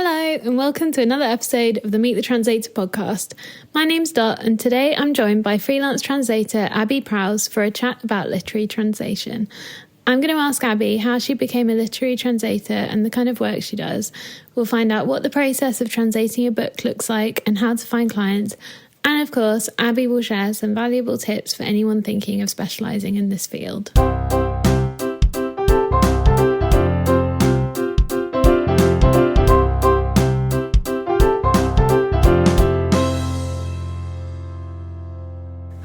Hello and welcome to another episode of the Meet the Translator podcast. My name's Dot and today I'm joined by freelance translator Abi Prowse for a chat about literary translation. I'm going to ask Abi how she became a literary translator and the kind of work she does. We'll find out what the process of translating a book looks like and how to find clients. And of course, Abi will share some valuable tips for anyone thinking of specialising in this field.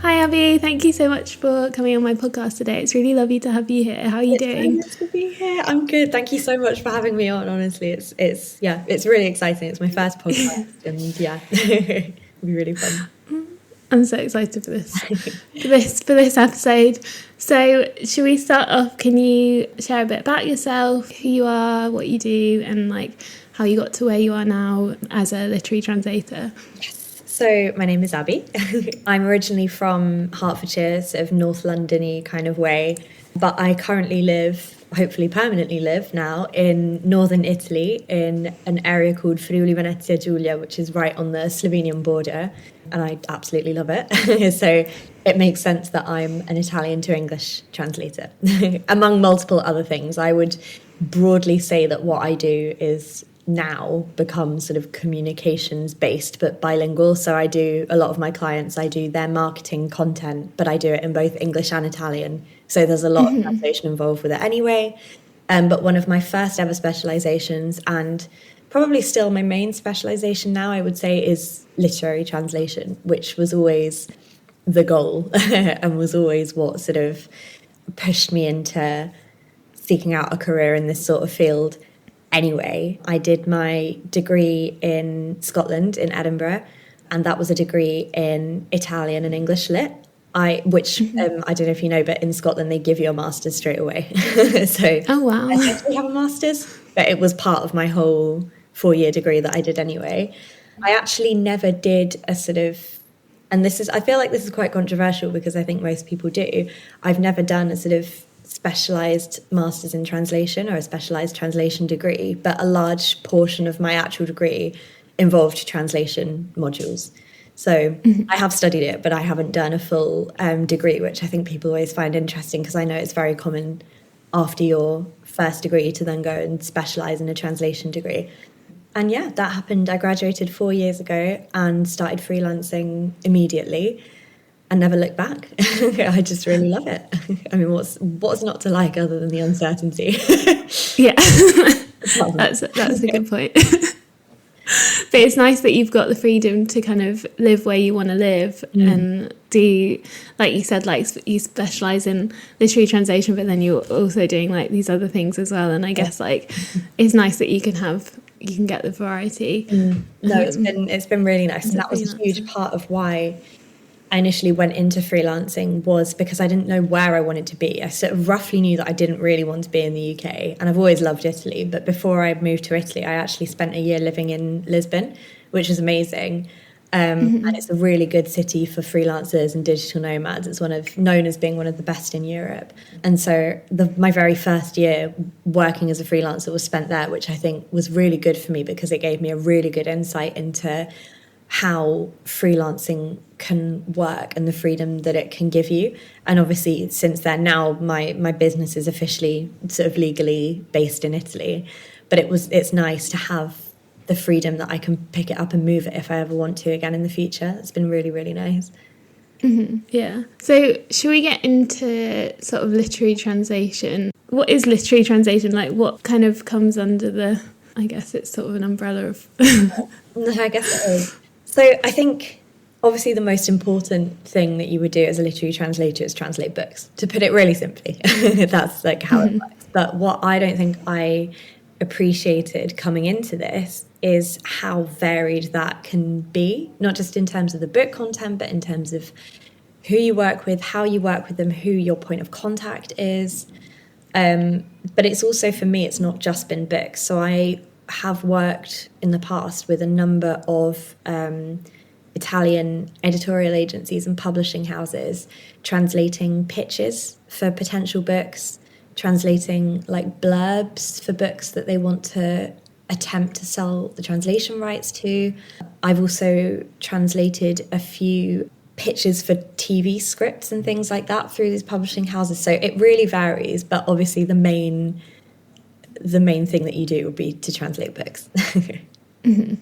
Hi Abi, thank you so much for coming on my podcast today. It's really lovely to have you here. How are you doing? It's so nice to be here. I'm good. Thank you so much for having me on. Honestly, it's really exciting. It's my first podcast, and it'll be really fun. I'm so excited for this episode. So, should we start off? Can you share a bit about yourself, who you are, what you do, and how you got to where you are now as a literary translator? So my name is Abi. I'm originally from Hertfordshire, sort of North London-y kind of way, but I currently hopefully permanently live now in northern Italy in an area called Friuli Venezia Giulia, which is right on the Slovenian border, and I absolutely love it. So it makes sense that I'm an Italian to English translator. Among multiple other things, I would broadly say that what I do is now become sort of communications based but bilingual. So I do a lot of my clients, I do their marketing content, but I do it in both English and Italian. So there's a lot of translation involved with it anyway. But one of my first ever specializations, and probably still my main specialization now, I would say, is literary translation, which was always the goal and was always what sort of pushed me into seeking out a career in this sort of field. Anyway, I did my degree in Scotland, in Edinburgh, and that was a degree in Italian and English lit, which I don't know if you know, but in Scotland they give you a master's straight away. So oh wow, I actually have a master's, but it was part of my whole 4-year degree that I did anyway. I actually never did a sort of, and I feel like this is quite controversial because I think most people do, I've never done a sort of specialised master's in translation or a specialised translation degree, but a large portion of my actual degree involved translation modules. So I have studied it, but I haven't done a full degree, which I think people always find interesting because I know it's very common after your first degree to then go and specialise in a translation degree. And yeah, that happened. I graduated 4 years ago and started freelancing immediately. And never look back. I just really love it. I mean, what's not to like other than the uncertainty? Yeah, that's a good point. But it's nice that you've got the freedom to kind of live where you want to live and do, like you said, you specialise in literary translation, but then you're also doing these other things as well. And I guess it's nice that you can get the variety. No, it's been really nice, and that was a huge part of why I initially went into freelancing, was because I didn't know where I wanted to be. I sort of roughly knew that I didn't really want to be in the UK, and I've always loved Italy. But before I moved to Italy, I actually spent a year living in Lisbon, which is amazing. And it's a really good city for freelancers and digital nomads. It's known as being one of the best in Europe. And so my very first year working as a freelancer was spent there, which I think was really good for me because it gave me a really good insight into how freelancing can work and the freedom that it can give you. And obviously since then, now my business is officially sort of legally based in Italy, but it's nice to have the freedom that I can pick it up and move it if I ever want to again in the future. It's been really, really nice. Yeah. So should we get into sort of literary translation? What is literary translation? What kind of comes under I guess it's sort of an umbrella of I guess it is. So I think obviously the most important thing that you would do as a literary translator is translate books, to put it really simply. That's how it works. But what I don't think I appreciated coming into this is how varied that can be, not just in terms of the book content, but in terms of who you work with, how you work with them, who your point of contact is. But it's also, for me, it's not just been books. So I have worked in the past with a number of Italian editorial agencies and publishing houses, translating pitches for potential books, translating blurbs for books that they want to attempt to sell the translation rights to. I've also translated a few pitches for TV scripts and things like that through these publishing houses. So it really varies, but obviously the main thing that you do would be to translate books. Mm-hmm.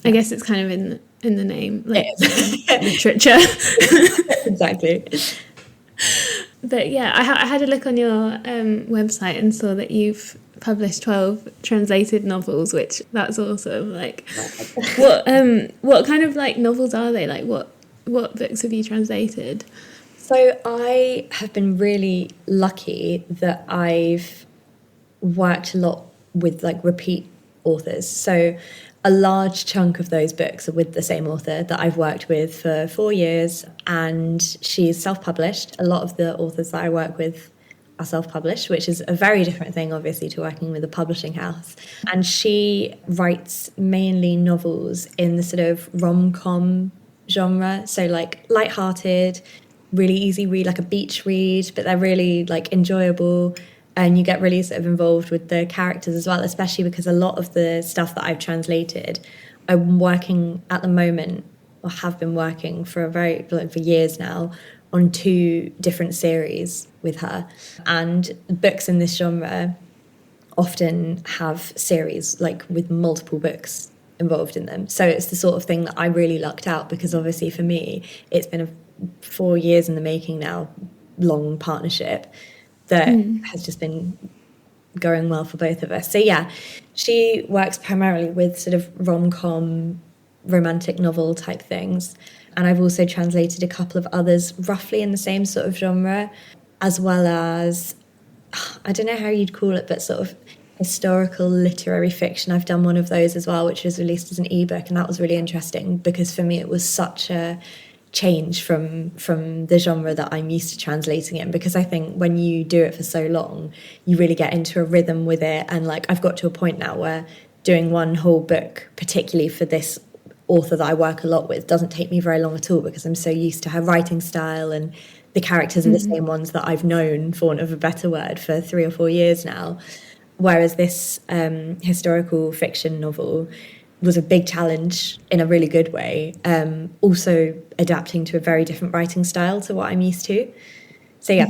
I guess it's kind of in the name, like literature. Exactly. But yeah, I had a look on your website and saw that you've published 12 translated novels, which that's awesome. Like, what kind of like novels are they? Like, what books have you translated? So I have been really lucky that I've worked a lot with like repeat authors. So a large chunk of those books are with the same author that I've worked with for 4 years, and she's self-published. A lot of the authors that I work with are self-published, which is a very different thing, obviously, to working with a publishing house. And she writes mainly novels in the sort of rom-com genre, so like light-hearted, really easy read, like a beach read, but they're really like enjoyable. And you get really sort of involved with the characters as well, especially because a lot of the stuff that I've translated, I'm working at the moment, or have been working for for years now, on 2 different series with her. And books in this genre often have series like with multiple books involved in them. So it's the sort of thing that I really lucked out, because obviously for me, it's been 4 years in the making now, long partnership that has just been going well for both of us. So yeah, she works primarily with sort of rom-com, romantic novel type things. And I've also translated a couple of others roughly in the same sort of genre, as well as, I don't know how you'd call it, but sort of historical literary fiction. I've done one of those as well, which was released as an ebook, and that was really interesting because for me it was such a change from the genre that I'm used to translating in, because I think when you do it for so long, you really get into a rhythm with it. And like I've got to a point now where doing one whole book, particularly for this author that I work a lot with, doesn't take me very long at all, because I'm so used to her writing style, and the characters are the same ones that I've known, for want of a better word, for 3 or 4 years now. Whereas this historical fiction novel was a big challenge in a really good way, also adapting to a very different writing style to what I'm used to. So yeah,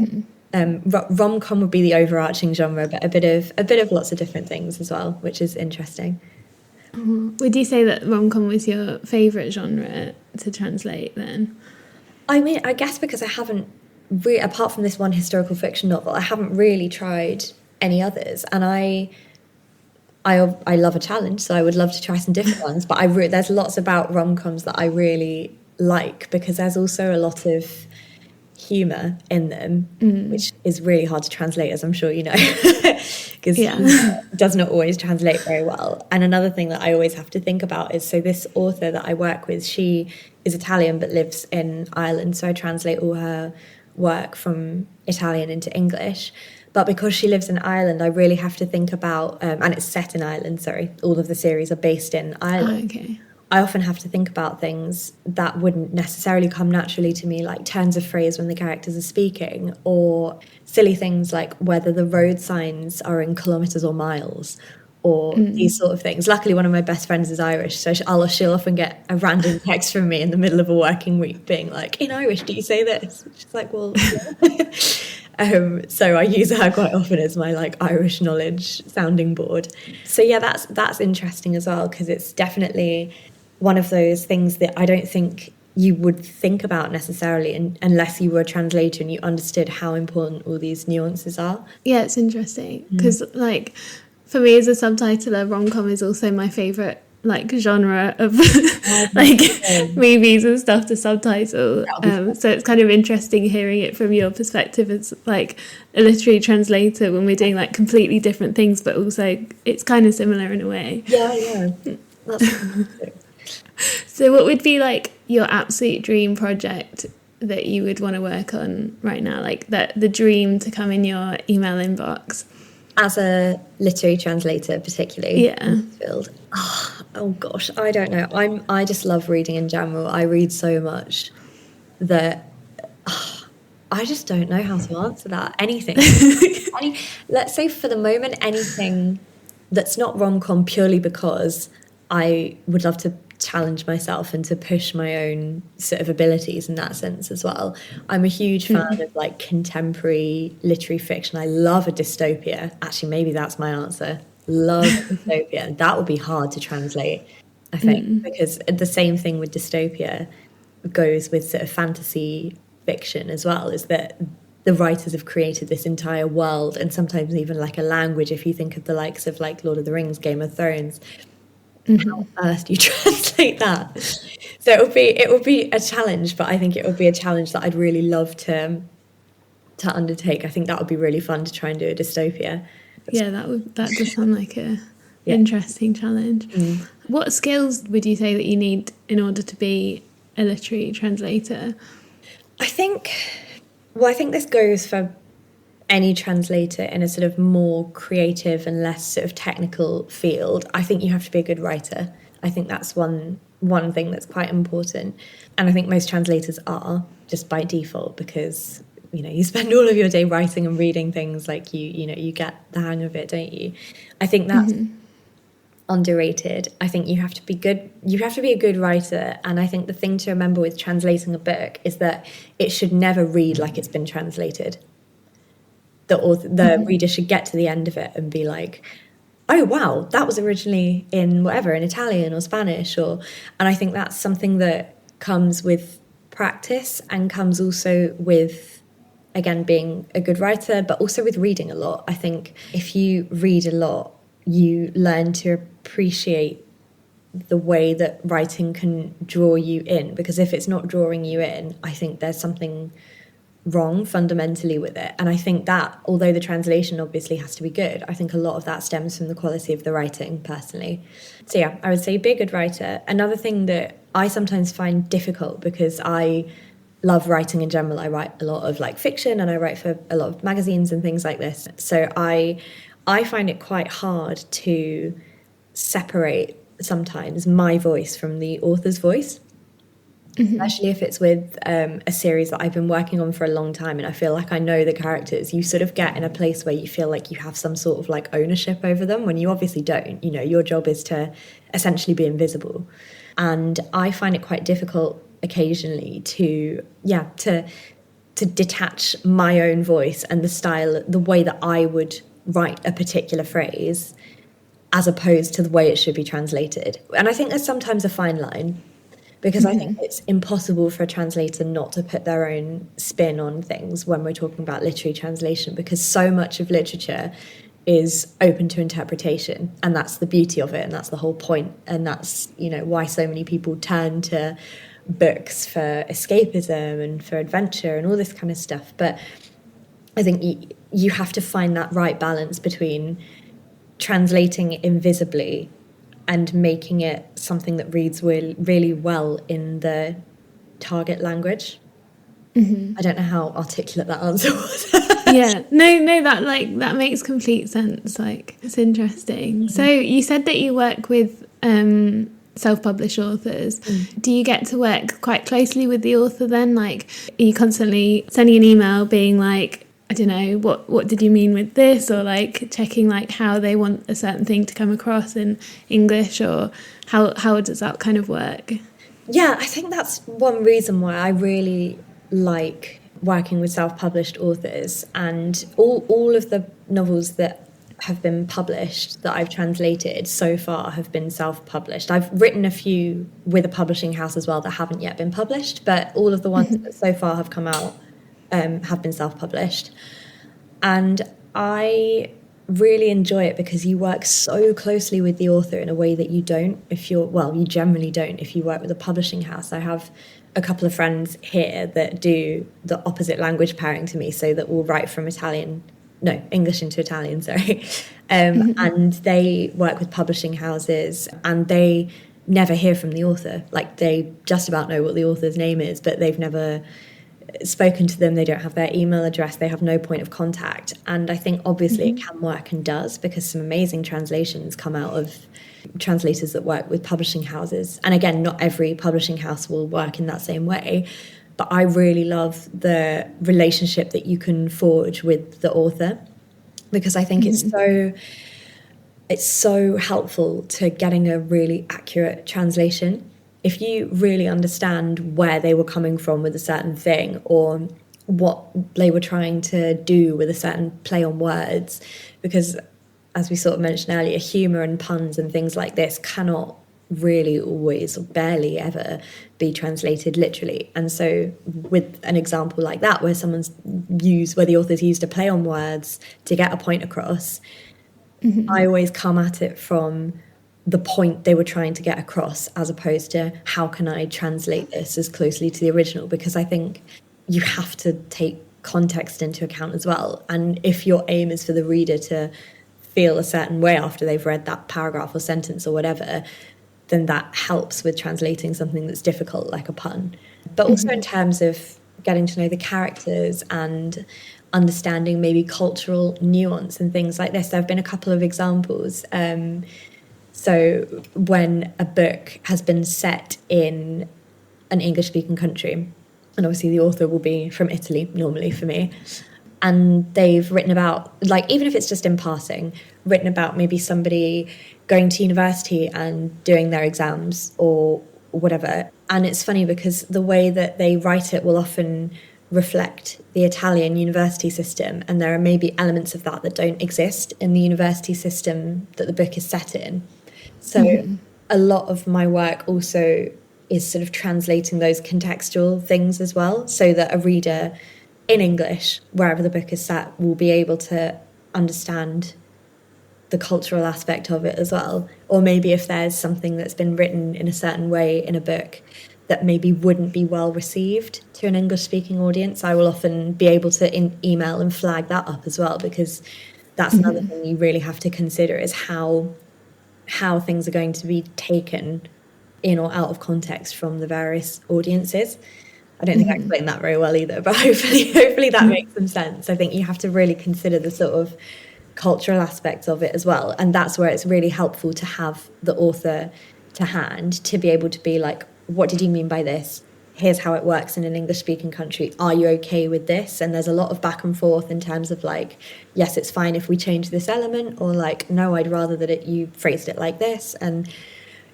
rom-com would be the overarching genre, but a bit of lots of different things as well, which is interesting. Would you say that rom-com was your favourite genre to translate then? I mean, I guess because I haven't apart from this one historical fiction novel, I haven't really tried any others, and I love a challenge, so I would love to try some different ones. But there's lots about rom-coms that I really like, because there's also a lot of humour in them, which is really hard to translate, as I'm sure you know, because it does not always translate very well. And another thing that I always have to think about is, so this author that I work with, she is Italian but lives in Ireland, so I translate all her work from Italian into English. But because she lives in Ireland, I really have to think about, and it's set in Ireland, sorry, all of the series are based in Ireland. Oh, okay. I often have to think about things that wouldn't necessarily come naturally to me, like turns of phrase when the characters are speaking, or silly things like whether the road signs are in kilometres or miles, or these sort of things. Luckily, one of my best friends is Irish, so she'll often get a random text from me in the middle of a working week being like, in Irish, do you say this? She's like, well, yeah. So I use her quite often as my like Irish knowledge sounding board. So yeah, that's interesting as well, because it's definitely one of those things that I don't think you would think about necessarily unless you were a translator and you understood how important all these nuances are. Yeah, it's interesting because like for me as a subtitler, rom-com is also my favourite like genre of like movies and stuff to subtitle. So it's kind of interesting hearing it from your perspective as like a literary translator when we're doing like completely different things, but also it's kind of similar in a way. Yeah. That's fantastic. So what would be like your absolute dream project that you would want to work on right now? Like the dream to come in your email inbox? As a literary translator particularly. Yeah. Field. Oh gosh, I don't know. I just love reading in general. I read so much that I just don't know how to answer that. Anything. Let's say for the moment, anything that's not rom-com purely because I would love to challenge myself and to push my own sort of abilities in that sense as well. I'm a huge fan of like contemporary literary fiction. I love a dystopia. Actually, maybe that's my answer. Love a dystopia. That would be hard to translate, I think, because the same thing with dystopia goes with sort of fantasy fiction as well, is that the writers have created this entire world and sometimes even like a language. If you think of the likes of like Lord of the Rings, Game of Thrones, how on earth do you translate that? So it would be a challenge, but I think it would be a challenge that I'd really love to undertake. I think that would be really fun to try and do a dystopia. That does sound like a interesting challenge. What skills would you say that you need in order to be a literary translator? I think this goes for any translator in a sort of more creative and less sort of technical field. I think you have to be a good writer. I think that's one thing that's quite important. And I think most translators are, just by default, because, you know, you spend all of your day writing and reading things, like you get the hang of it, don't you? I think that's underrated. I think you have to be good. You have to be a good writer. And I think the thing to remember with translating a book is that it should never read like it's been translated. The reader should get to the end of it and be like, oh wow, that was originally in whatever, in Italian or Spanish, and I think that's something that comes with practice and comes also with, again, being a good writer, but also with reading a lot. I think if you read a lot, you learn to appreciate the way that writing can draw you in, because if it's not drawing you in, I think there's something wrong fundamentally with it. And I think that, although the translation obviously has to be good, I think a lot of that stems from the quality of the writing personally. So yeah, I would say be a good writer. Another thing that I sometimes find difficult, because I love writing in general, I write a lot of like fiction and I write for a lot of magazines and things like this, so I find it quite hard to separate sometimes my voice from the author's voice. Especially if it's with a series that I've been working on for a long time and I feel like I know the characters. You sort of get in a place where you feel like you have some sort of like ownership over them, when you obviously don't. You know, your job is to essentially be invisible. And I find it quite difficult occasionally to detach my own voice and the style, the way that I would write a particular phrase, as opposed to the way it should be translated. And I think there's sometimes a fine line, because I think it's impossible for a translator not to put their own spin on things when we're talking about literary translation, because so much of literature is open to interpretation, and that's the beauty of it, and that's the whole point, and that's, you know, why so many people turn to books for escapism and for adventure and all this kind of stuff. But I think you have to find that right balance between translating invisibly and making it something that reads really well in the target language. I don't know how articulate that answer was. No, that makes complete sense. Like, it's interesting. So you said that you work with self-published authors. Do you get to work quite closely with the author then? Like, are you constantly sending an email being like, I don't know, what did you mean with this? Or like checking like how they want a certain thing to come across in English, or how does that kind of work? Yeah, I think that's one reason why I really like working with self-published authors. And all of the novels that have been published that I've translated so far have been self-published. I've written a few with a publishing house as well that haven't yet been published, but all of the ones that so far have come out have been self-published. And I really enjoy it because you work so closely with the author in a way that you don't you generally don't if you work with a publishing house. I have a couple of friends here that do the opposite language pairing to me, so that will write from English into Italian, sorry. And they work with publishing houses and they never hear from the author. Like, they just about know what the author's name is, but they've never spoken to them. They don't have their email address. They have no point of contact. And I think obviously it can work and does, because some amazing translations come out of translators that work with publishing houses. And again, not every publishing house will work in that same way, but I really love the relationship that you can forge with the author, because I think it's it's so helpful to getting a really accurate translation. If you really understand where they were coming from with a certain thing, or what they were trying to do with a certain play on words, because as we sort of mentioned earlier, humour and puns and things like this cannot really always or barely ever be translated literally. And so with an example like that, where the author's used a play on words to get a point across, I always come at it from the point they were trying to get across, as opposed to how can I translate this as closely to the original, because I think you have to take context into account as well. And if your aim is for the reader to feel a certain way after they've read that paragraph or sentence or whatever, then that helps with translating something that's difficult, like a pun. But also in terms of getting to know the characters and understanding maybe cultural nuance and things like this. There have been a couple of examples. So when a book has been set in an English-speaking country, and obviously the author will be from Italy, normally for me, and they've written about, like, even if it's just in passing, written about maybe somebody going to university and doing their exams or whatever. And it's funny because the way that they write it will often reflect the Italian university system, and there are maybe elements of that that don't exist in the university system that the book is set in. So a lot of my work also is sort of translating those contextual things as well, so that a reader in English, wherever the book is set, will be able to understand the cultural aspect of it as well. Or maybe if there's something that's been written in a certain way in a book that maybe wouldn't be well received to an English-speaking audience, I will often be able to email and flag that up as well, because that's another thing you really have to consider, is how things are going to be taken in or out of context from the various audiences. I don't think I explained that very well either, but hopefully that makes some sense. I think you have to really consider the sort of cultural aspects of it as well, and that's where it's really helpful to have the author to hand, to be able to be like, what did you mean by this? Here's how it works in an English-speaking country. Are you okay with this? And there's a lot of back and forth in terms of like, yes, it's fine if we change this element, or like, no, I'd rather that you phrased it like this. And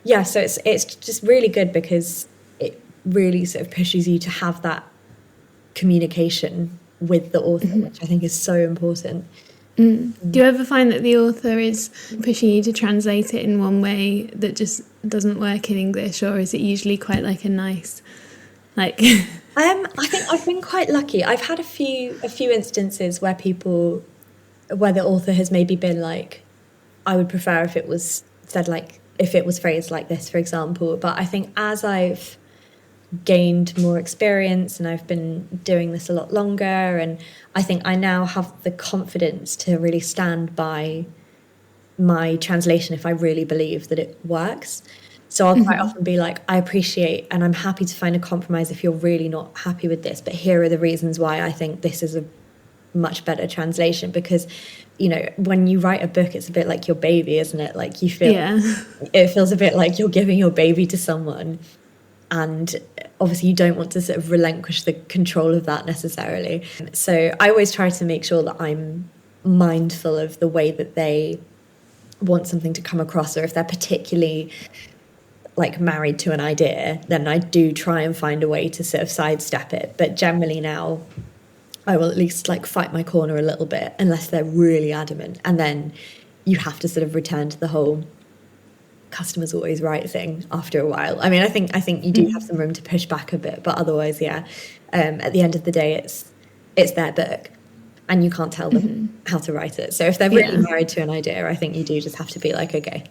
yeah, so it's just really good because it really sort of pushes you to have that communication with the author, which I think is so important. Do you ever find that the author is pushing you to translate it in one way that just doesn't work in English, or is it usually quite like a nice, like? I think I've been quite lucky. I've had a few instances where the author has maybe been like, I would prefer if it was said like, if it was phrased like this, for example. But I think as I've gained more experience and I've been doing this a lot longer, and I think I now have the confidence to really stand by my translation if I really believe that it works. So I'll quite often be like, I appreciate and I'm happy to find a compromise if you're really not happy with this, but here are the reasons why I think this is a much better translation. Because, you know, when you write a book, it's a bit like your baby, isn't it? Like you feel, it feels a bit like you're giving your baby to someone, and obviously you don't want to sort of relinquish the control of that necessarily. So I always try to make sure that I'm mindful of the way that they want something to come across, or if they're particularly like married to an idea, then I do try and find a way to sort of sidestep it. But generally now I will at least like fight my corner a little bit, unless they're really adamant, and then you have to sort of return to the whole customer's always right thing after a while. I mean, I think you do have some room to push back a bit, but otherwise, yeah, at the end of the day, it's their book, and you can't tell them how to write it. So if they're really married to an idea, I think you do just have to be like, okay.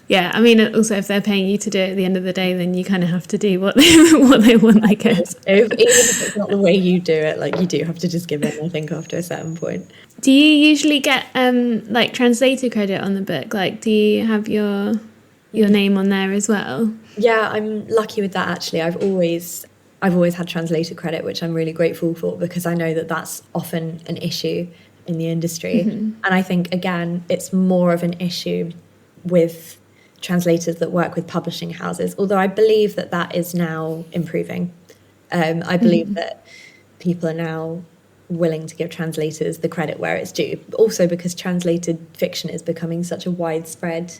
Yeah, I mean, also if they're paying you to do it at the end of the day, then you kind of have to do what they want, I guess. Even if it's not the way you do it, like you do have to just give in, I think, after a certain point. Do you usually get like translator credit on the book? Like, do you have your name on there as well? Yeah, I'm lucky with that actually. I've always had translator credit, which I'm really grateful for, because I know that that's often an issue in the industry. And I think, again, it's more of an issue with translators that work with publishing houses, although I believe that is now improving. I believe that people are now willing to give translators the credit where it's due. Also because translated fiction is becoming such a widespread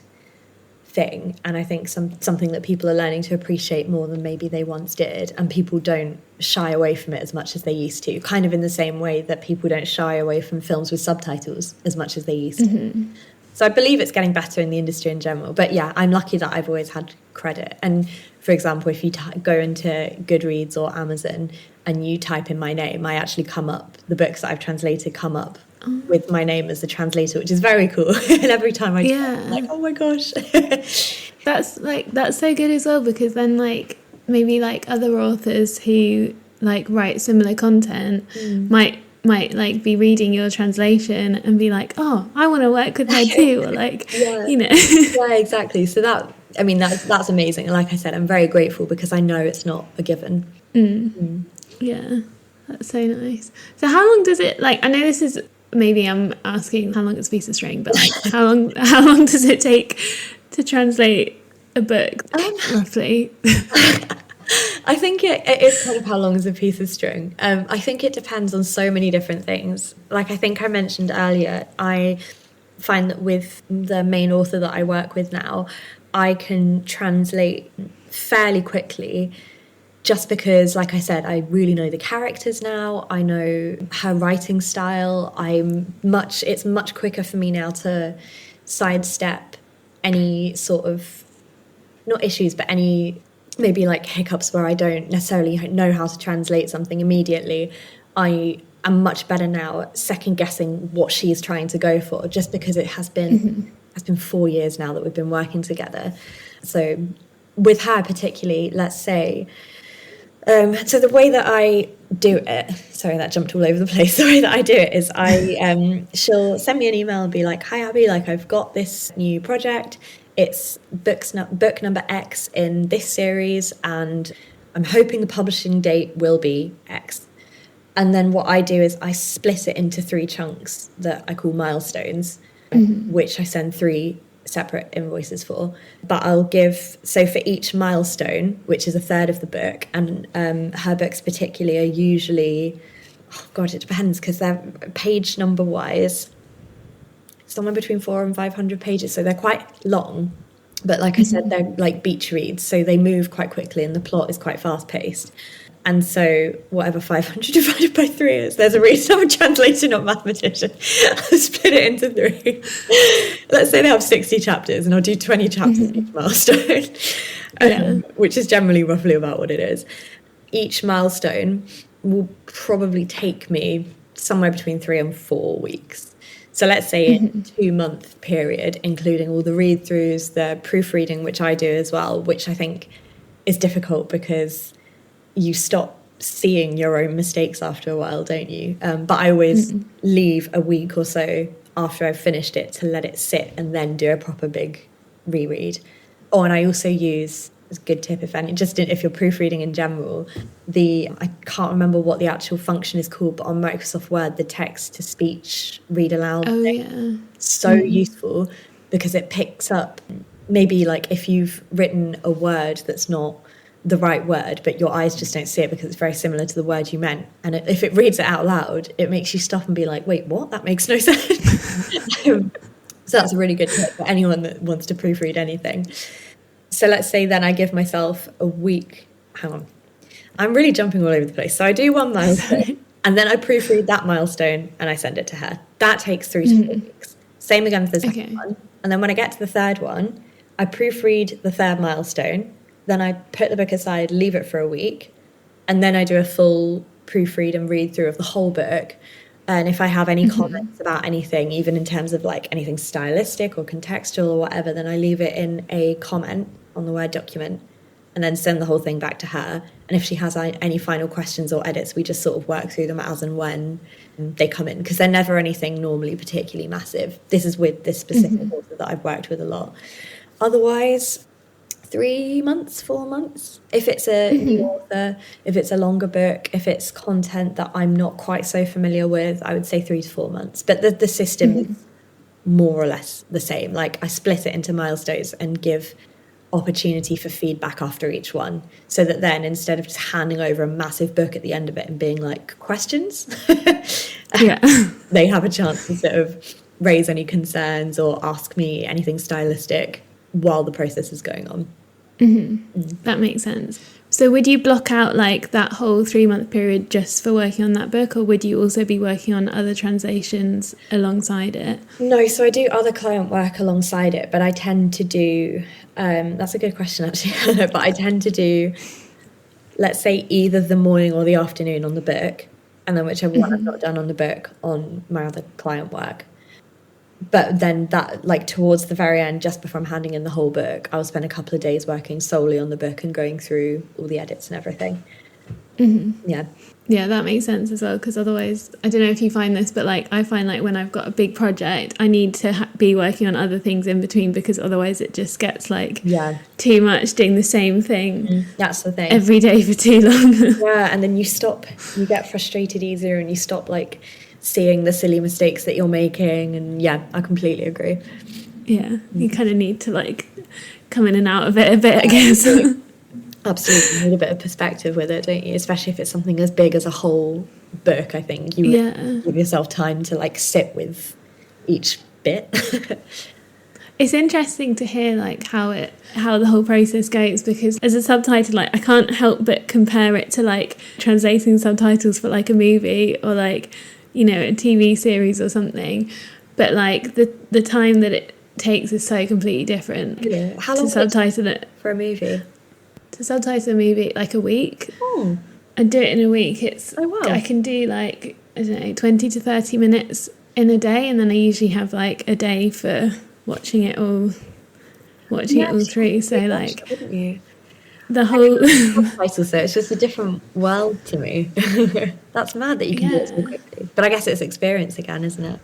thing, and I think something that people are learning to appreciate more than maybe they once did, and people don't shy away from it as much as they used to, kind of in the same way that people don't shy away from films with subtitles as much as they used to. So I believe it's getting better in the industry in general. But yeah, I'm lucky that I've always had credit. And for example, if you go into Goodreads or Amazon and you type in my name, I actually come up, the books that I've translated come up with my name as the translator, which is very cool. And every time I do it, I'm like, oh my gosh. That's so good as well, because then like maybe like other authors who like write similar content might like be reading your translation and be like, oh, I want to work with her too, or like you know. Yeah, exactly. So that's amazing. And like I said, I'm very grateful because I know it's not a given. Yeah, that's so nice. So how long does it, like, I know this is, maybe I'm asking how long it's a piece of string, but like how long does it take to translate a book roughly? I think it is kind of how long is a piece of string. I think it depends on so many different things. Like I think I mentioned earlier, I find that with the main author that I work with now, I can translate fairly quickly, just because, like I said, I really know the characters now. I know her writing style. It's much quicker for me now to sidestep any sort of, not issues, but any maybe like hiccups where I don't necessarily know how to translate something immediately. I am much better now at second guessing what she's trying to go for, just because it has been 4 years now that we've been working together. So with her particularly, let's say, so the way that I do it, sorry, that jumped all over the place. The way that I do it is she'll send me an email and be like, hi Abby, like I've got this new project. It's book number X in this series, and I'm hoping the publishing date will be X. And then what I do is I split it into 3 chunks that I call milestones, which I send 3 separate invoices for. But I'll give, so for each milestone, which is a third of the book, and her books particularly are usually, oh God, it depends, because they're page number wise, somewhere between 400 and 500 pages, so they're quite long, but like I said, they're like beach reads, so they move quite quickly and the plot is quite fast paced. And so whatever 500 divided by 3 is, there's a reason I'm a translator, not mathematician. I'll split it into 3. Let's say they have 60 chapters and I'll do 20 chapters each milestone, which is generally roughly about what it is. Each milestone will probably take me somewhere between 3 and 4 weeks. So let's say in a 2-month period, including all the read-throughs, the proofreading, which I do as well, which I think is difficult because you stop seeing your own mistakes after a while, don't you? But I always leave a week or so after I've finished it to let it sit and then do a proper big reread. Oh, and I also use, as a good tip if any, just if you're proofreading in general, I can't remember what the actual function is called, but on Microsoft Word, the text-to-speech read aloud thing, so useful, because it picks up maybe like if you've written a word that's not the right word, but your eyes just don't see it because it's very similar to the word you meant. And if it reads it out loud, it makes you stop and be like, wait, what? That makes no sense. So that's a really good tip for anyone that wants to proofread anything. So let's say then I give myself a week. Hang on. I'm really jumping all over the place. So I do one milestone and then I proofread that milestone and I send it to her. That takes 3 to 4 weeks. Same again for the second one. And then when I get to the third one, I proofread the third milestone. Then I put the book aside, leave it for a week, and then I do a full proofread and read through of the whole book. And if I have any comments about anything, even in terms of like anything stylistic or contextual or whatever, then I leave it in a comment on the Word document and then send the whole thing back to her. And if she has any final questions or edits, we just sort of work through them as and when they come in, because they're never anything normally particularly massive. This is with this specific author that I've worked with a lot. Otherwise, 3 months, 4 months. If it's a new author, if it's a longer book, if it's content that I'm not quite so familiar with, I would say 3 to 4 months. But the system is more or less the same. Like I split it into milestones and give opportunity for feedback after each one, so that then instead of just handing over a massive book at the end of it and being like, questions, they have a chance to sort of raise any concerns or ask me anything stylistic while the process is going on. That makes sense. So would you block out like that whole 3-month period just for working on that book, or would you also be working on other translations alongside it? No, so I do other client work alongside it, but I tend to do, that's a good question actually, but I tend to do, let's say, either the morning or the afternoon on the book, and then whichever one I've not done on the book on my other client work. But then that, like towards the very end, just before I'm handing in the whole book, I'll spend a couple of days working solely on the book and going through all the edits and everything. Yeah, that makes sense as well, because otherwise, I don't know if you find this, but like I find like when I've got a big project, I need to be working on other things in between, because otherwise it just gets like too much doing the same thing. That's the thing. Every day for too long. Yeah, and then you get frustrated easier, and you stop like seeing the silly mistakes that you're making. And yeah, I completely agree. Yeah, you kind of need to like come in and out of it a bit, I guess. Absolutely, you need a bit of perspective with it, don't you? Especially if it's something as big as a whole book. I think you give yourself time to like sit with each bit. It's interesting to hear like how the whole process goes, because as a subtitle, like I can't help but compare it to like translating subtitles for like a movie or like, you know, a TV series or something. But like the time that it takes is so completely different. Yeah. How long to subtitle it for a movie? To subtitle a movie, like a week. Oh. I do it in a week. I can do like, I don't know, 20 to 30 minutes in a day, and then I usually have like a day for watching it all through. So like, wouldn't you? The whole subtitles, so it's just a different world to me. That's mad that you can do it so quickly. But I guess it's experience again, isn't it?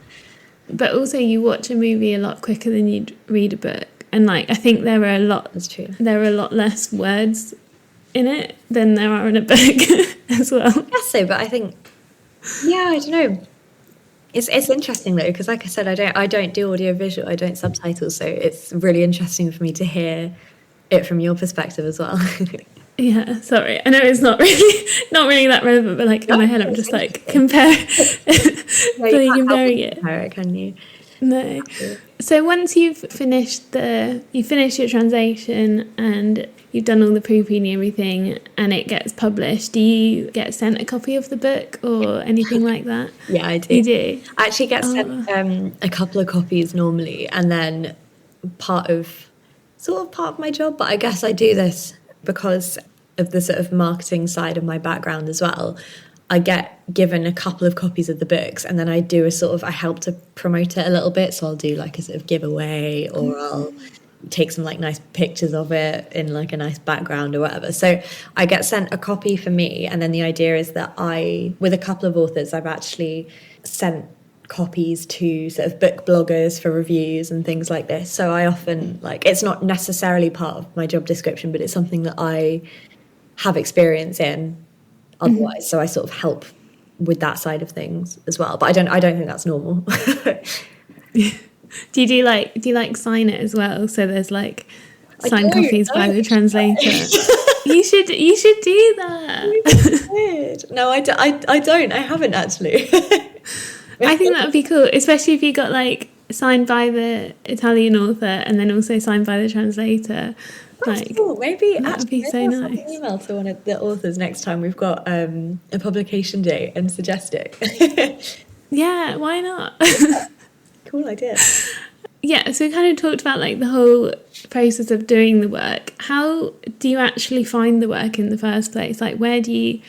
But also you watch a movie a lot quicker than you'd read a book. And like I think there are a lot less words in it than there are in a book as well. I guess so, but I think I don't know. It's interesting though, because like I said, I don't do audio visual, I don't subtitle, so it's really interesting for me to hear it from your perspective as well. Yeah, sorry. I know it's not really that relevant, but like in my head I'm just like comparing it. Compare it, can you? No. So once you've finished your translation and you've done all the proofreading and everything and it gets published, do you get sent a copy of the book or anything like that? Yeah, I do. You do? I actually get sent a couple of copies normally, and then part of my job, but I guess I do this because of the sort of marketing side of my background as well. I get given a couple of copies of the books, and then I do I help to promote it a little bit. So I'll do like a sort of giveaway, or I'll take some like nice pictures of it in like a nice background or whatever. So I get sent a copy for me, and then the idea is that with a couple of authors, I've actually sent copies to sort of book bloggers for reviews and things like this. So I often it's not necessarily part of my job description, but it's something that I have experience in otherwise. So I sort of help with that side of things as well. But I don't think that's normal. Do you like sign it as well? So there's like signed copies by the translator. You should do that. No, I don't. I haven't actually. I think that would be cool, especially if you got like signed by the Italian author and then also signed by the translator. That's cool. Maybe that would be so nice. Send an email to one of the authors next time we've got a publication date and suggest it. Yeah, why not? Cool idea. Yeah, so we kind of talked about like the whole process of doing the work. How do you actually find the work in the first place? Like where do you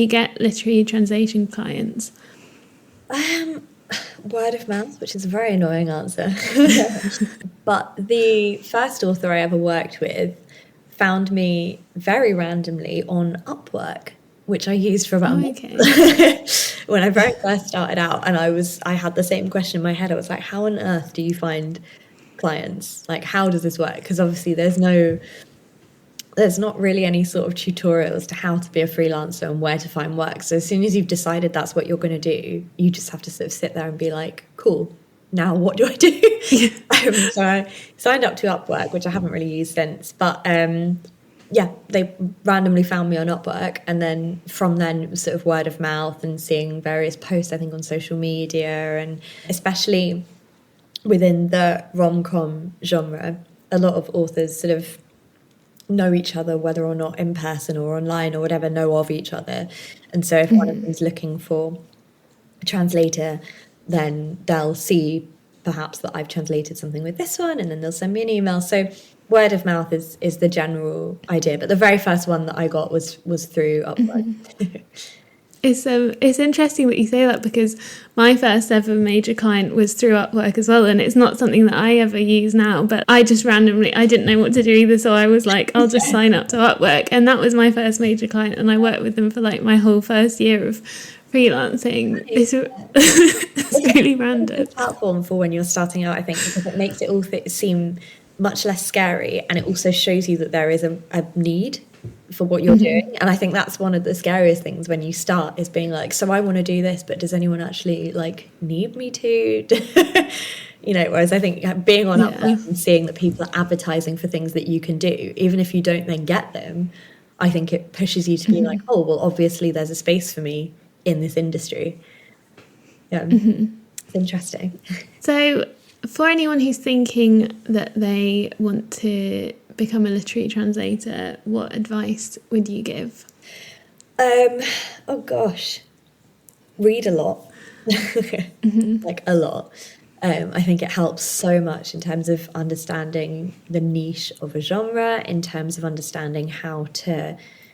get literary translation clients? Word of mouth, which is a very annoying answer. But the first author I ever worked with found me very randomly on Upwork, which I used for about a month. When I very first started out, and I had the same question in my head. I was like, how on earth do you find clients? Like, how does this work? Because obviously there's not really any sort of tutorial as to how to be a freelancer and where to find work. So as soon as you've decided that's what you're going to do, you just have to sort of sit there and be like, cool, now what do I do? So I signed up to Upwork, which I haven't really used since, but yeah, they randomly found me on Upwork, and then from then it was sort of word of mouth and seeing various posts, I think, on social media, and especially within the rom-com genre, a lot of authors sort of know each other, whether or not in person or online or whatever, know of each other. And so if one of them's looking for a translator, then they'll see perhaps that I've translated something with this one, and then they'll send me an email. So word of mouth is the general idea. But the very first one that I got was through Upwork. It's interesting that you say that, because my first ever major client was through Upwork as well, and it's not something that I ever use now, but I just randomly, I didn't know what to do either, so I was like, I'll just sign up to Upwork, and that was my first major client, and I worked with them for like my whole first year of freelancing. It's really random. It's a platform for when you're starting out, I think, because it makes it all seem much less scary, and it also shows you that there is a need for what you're doing. And I think that's one of the scariest things when you start, is being like, so I want to do this, but does anyone actually like need me to? You know, whereas I think being on Upwork and seeing that people are advertising for things that you can do, even if you don't then get them, I think it pushes you to be like, oh, well, obviously there's a space for me in this industry. Yeah, it's interesting. So for anyone who's thinking that they want to become a literary translator, what advice would you give? Oh gosh, read a lot. Like a lot. I think it helps so much in terms of understanding the niche of a genre, in terms of understanding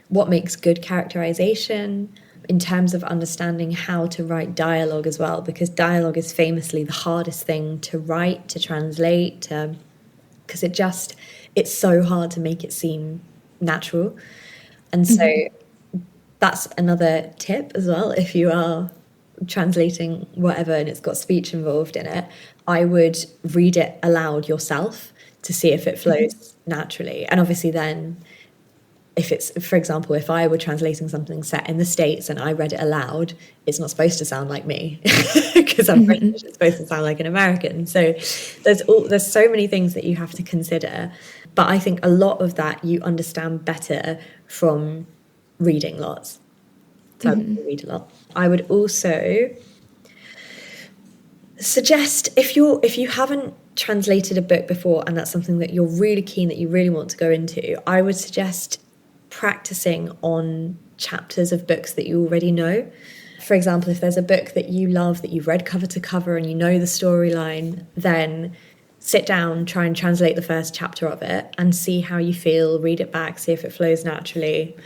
what makes good characterization, in terms of understanding how to write dialogue as well, because dialogue is famously the hardest thing to write, to translate, because it's so hard to make it seem natural. And so that's another tip as well. If you are translating whatever and it's got speech involved in it, I would read it aloud yourself to see if it flows naturally. And obviously then, if it's, for example, if I were translating something set in the States and I read it aloud, it's not supposed to sound like me because I'm British. It's supposed to sound like an American. So there's so many things that you have to consider. But I think a lot of that you understand better from reading lots. So I would read a lot. I would also suggest, if you haven't translated a book before and that's something that you're really keen, that you really want to go into, I would suggest practicing on chapters of books that you already know. For example, if there's a book that you love, that you've read cover to cover and you know the storyline, then sit down, try and translate the first chapter of it and see how you feel, read it back, see if it flows naturally,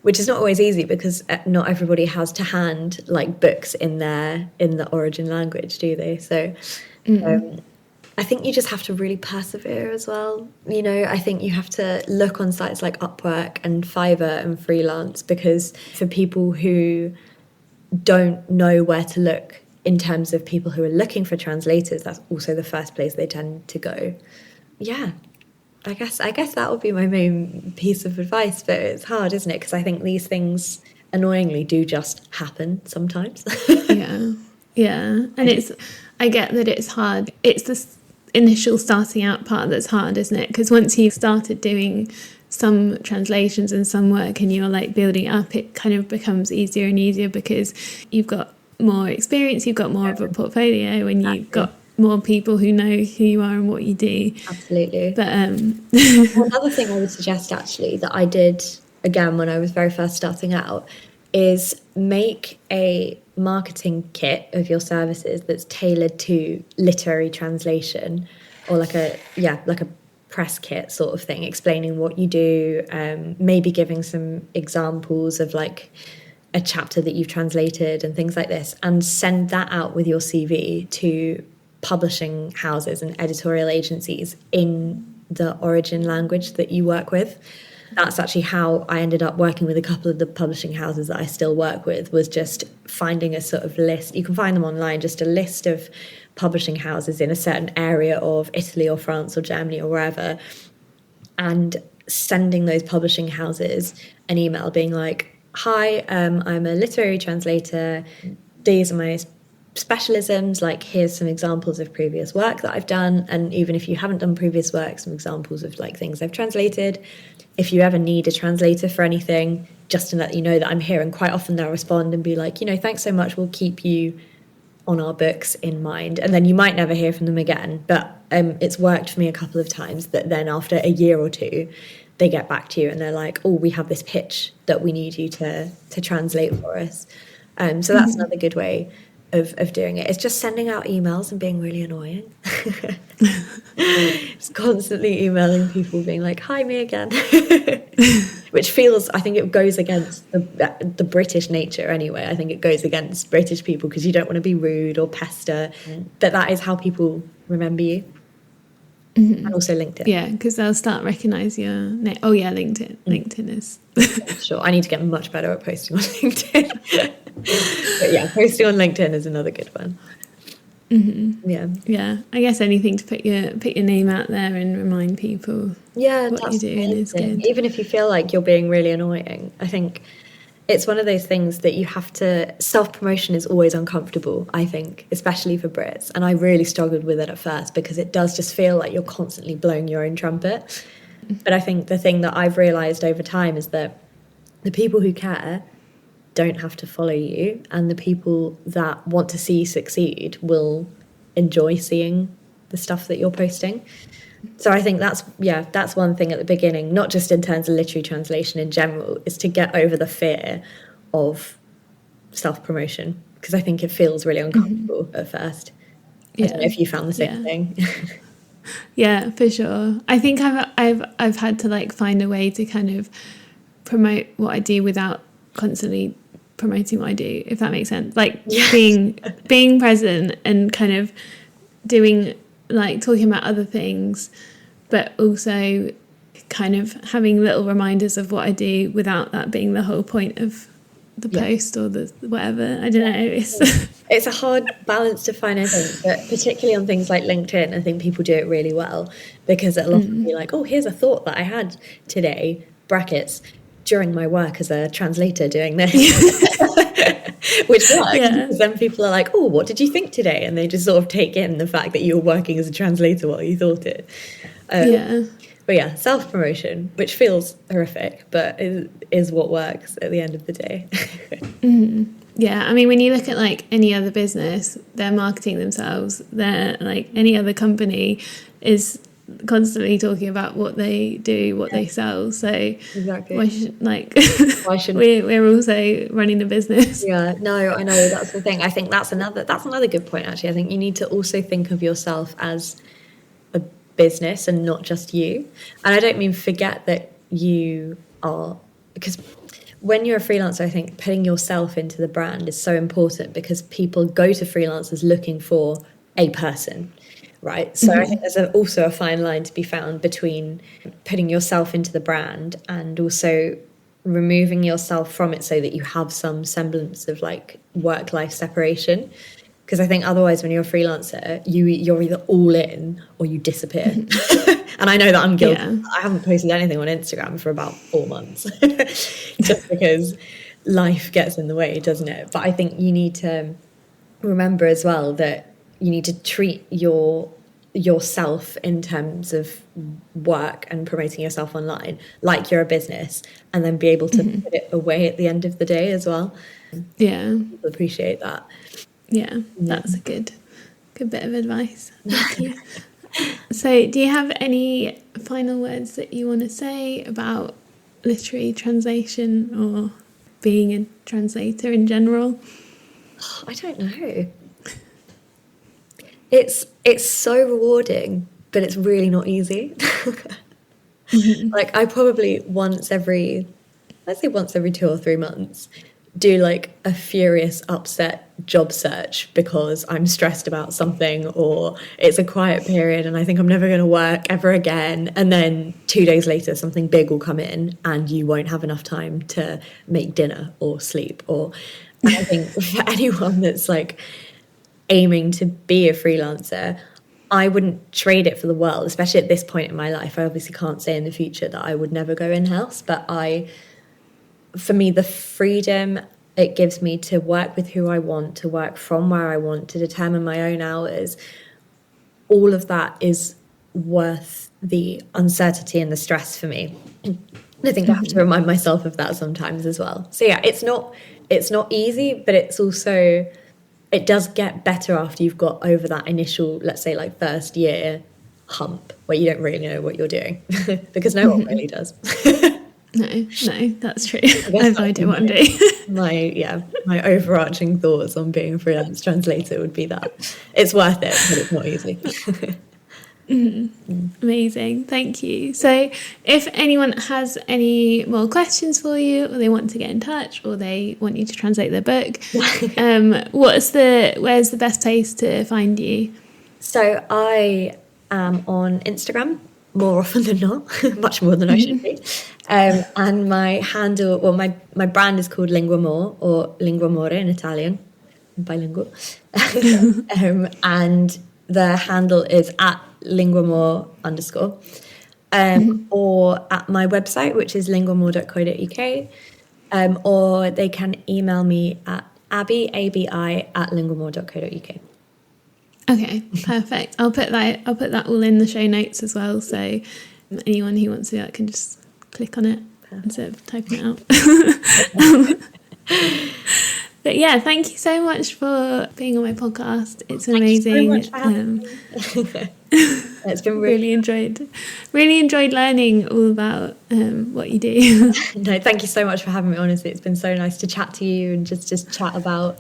which is not always easy because not everybody has to hand like books in the origin language, do they? So I think you just have to really persevere as well. You know, I think you have to look on sites like Upwork and Fiverr and freelance, because for people who don't know where to look in terms of people who are looking for translators, that's also the first place they tend to go. Yeah, I guess that would be my main piece of advice, but it's hard, isn't it? Because I think these things annoyingly do just happen sometimes. Yeah. And I get that it's hard. It's this initial starting out part that's hard, isn't it? Because once you've started doing some translations and some work and you're like building up, it kind of becomes easier and easier because you've got more experience, you've got more of a portfolio, and you've got more people who know who you are and what you do. Absolutely. But another thing I would suggest actually that I did again when I was very first starting out is make a marketing kit of your services that's tailored to literary translation, or like a press kit sort of thing, explaining what you do, maybe giving some examples of like a chapter that you've translated and things like this, and send that out with your CV to publishing houses and editorial agencies in the origin language that you work with. That's actually how I ended up working with a couple of the publishing houses that I still work with, was just finding a sort of list. You can find them online, just a list of publishing houses in a certain area of Italy or France or Germany or wherever, and sending those publishing houses an email being like, hi, I'm a literary translator. These are my specialisms, like here's some examples of previous work that I've done, and even if you haven't done previous work, some examples of like things I've translated. If you ever need a translator for anything, just to let you know that I'm here. And quite often they'll respond and be like, thanks so much, we'll keep you on our books in mind. And then you might never hear from them again, but it's worked for me a couple of times that then after a year or two they get back to you and they're like, oh, we have this pitch that we need you to translate for us. So that's another good way of doing it. It's just sending out emails and being really annoying. It's constantly emailing people being like, hi, me again. Which feels, I think it goes against the British nature anyway. I think it goes against British people because you don't want to be rude or pester, but that is how people remember you. And also LinkedIn. Yeah, because they'll start recognise your name. Oh yeah, LinkedIn. LinkedIn is... Sure, I need to get much better at posting on LinkedIn. But yeah, posting on LinkedIn is another good one. Yeah, I guess anything to put your name out there and remind people what you're doing is good. Even if you feel like you're being really annoying, I think it's one of those things that you have to... Self-promotion is always uncomfortable, I think, especially for Brits. And I really struggled with it at first because it does just feel like you're constantly blowing your own trumpet. But I think the thing that I've realised over time is that the people who care don't have to follow you, and the people that want to see you succeed will enjoy seeing the stuff that you're posting. So I think that's one thing at the beginning, not just in terms of literary translation in general, is to get over the fear of self-promotion, because I think it feels really uncomfortable at first. I don't know if you found the same thing. Yeah, for sure. I think I've had to like find a way to kind of promote what I do without constantly promoting what I do, if that makes sense. Like being present and kind of doing, like, talking about other things, but also kind of having little reminders of what I do without that being the whole point of the post or the whatever. I don't know. It's a hard balance to find, I think, but particularly on things like LinkedIn, I think people do it really well, because it'll often be like, oh, here's a thought that I had today, brackets, during my work as a translator doing this. Which works, because then people are like, oh, what did you think today? And they just sort of take in the fact that you're working as a translator while you thought it. But yeah, self-promotion, which feels horrific, but is what works at the end of the day. Yeah, I mean, when you look at like any other business, they're marketing themselves. They're like any other company is constantly talking about what they do, what they sell. So exactly. why should we're also running the business? Yeah, no, I know, that's the thing. I think that's another good point, actually. I think you need to also think of yourself as a business and not just you. And I don't mean forget that you are, because when you're a freelancer, I think putting yourself into the brand is so important, because people go to freelancers looking for a person, right? So I think there's also a fine line to be found between putting yourself into the brand and also removing yourself from it so that you have some semblance of like work-life separation. Because I think otherwise when you're a freelancer, you're either all in or you disappear. And I know that I'm guilty. Yeah. I haven't posted anything on Instagram for about 4 months just because life gets in the way, doesn't it? But I think you need to remember as well that you need to treat yourself in terms of work and promoting yourself online like you're a business, and then be able to put it away at the end of the day as well. Yeah. People appreciate that. Yeah, that's a good bit of advice. Thank you. So do you have any final words that you want to say about literary translation or being a translator in general? I don't know. It's so rewarding, but it's really not easy. Like I probably once every 2 or 3 months do like a furious upset job search because I'm stressed about something, or it's a quiet period and I think I'm never going to work ever again, and then 2 days later something big will come in and you won't have enough time to make dinner or sleep. And I think for anyone that's like aiming to be a freelancer, I wouldn't trade it for the world, especially at this point in my life. I obviously can't say in the future that I would never go in-house, but for me, the freedom it gives me to work with who I want, to work from where I want, to determine my own hours, all of that is worth the uncertainty and the stress for me. I think I have to remind myself of that sometimes as well. So yeah, it's not easy, but it's also, it does get better after you've got over that initial, let's say like first year hump where you don't really know what you're doing because no one really does. No, that's true. I have no idea what I'm doing. My overarching thoughts on being a freelance translator would be that it's worth it, but it's not easy. Amazing, thank you. So if anyone has any more questions for you, or they want to get in touch, or they want you to translate their book, where's the best place to find you? So I am on Instagram more often than not, much more than I should be. And my handle, well, my brand is called Linguamore, or Linguamore in Italian, bilingual. And the handle is at linguamore_, or at my website, which is linguamore.co.uk, or they can email me at abi, at linguamore.co.uk. Okay, perfect. I'll put that all in the show notes as well, so anyone who wants to do that can just click on it instead of typing it out. But yeah, thank you so much for being on my podcast. It's amazing. Thank you so much for having me. It's been really enjoyed learning all about what you do. No, thank you so much for having me. Honestly, it's been so nice to chat to you and just chat about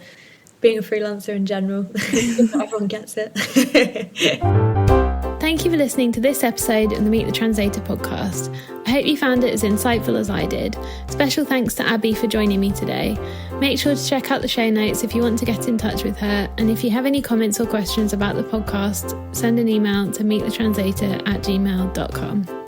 being a freelancer in general. Everyone gets it. Thank you for listening to this episode of the Meet the Translator podcast. I hope you found it as insightful as I did. Special thanks to Abi for joining me today. Make sure to check out the show notes if you want to get in touch with her. And if you have any comments or questions about the podcast, send an email to meetthetranslator@gmail.com.